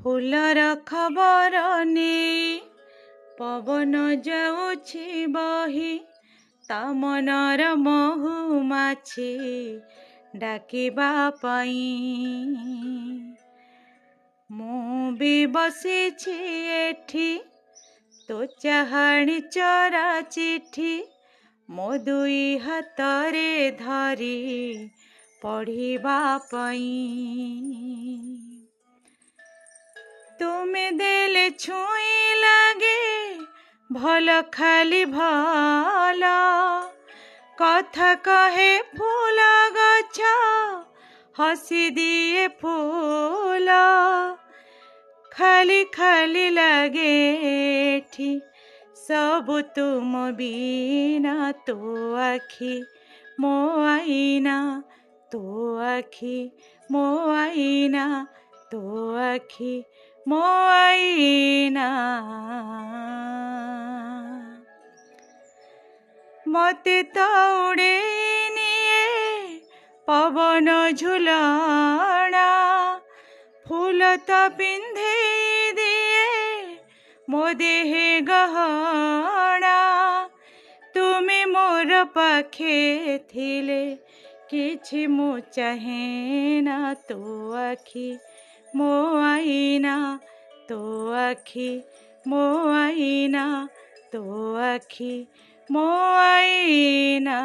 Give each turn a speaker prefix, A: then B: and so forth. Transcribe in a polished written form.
A: फूलर खबर नेई पवन जाउछि बही ता मनर महुमाछी डाकिबा पाई मु भी बसिछि एठी तो चाहाणी चरा चिठी मो दुई हातरे धरी पढ़िबा पाई तुमे देले छुई लागे भल खाली भल कथा कहे फूल गछ हसी दिए फूल खाली खाली लागे एठी सब तुम बिना तो आखि मो आईना तो आखि मो आईना तो आखि मो आईना मते तो उड़े निए पवन झुलना फूल तो पिंधे दिए मो देहे गहना तुमे मोर पाखे थिले किछि मु चाहे ना तो आखि मो आईना तो आखि मो आईना तो आखि मो आईना।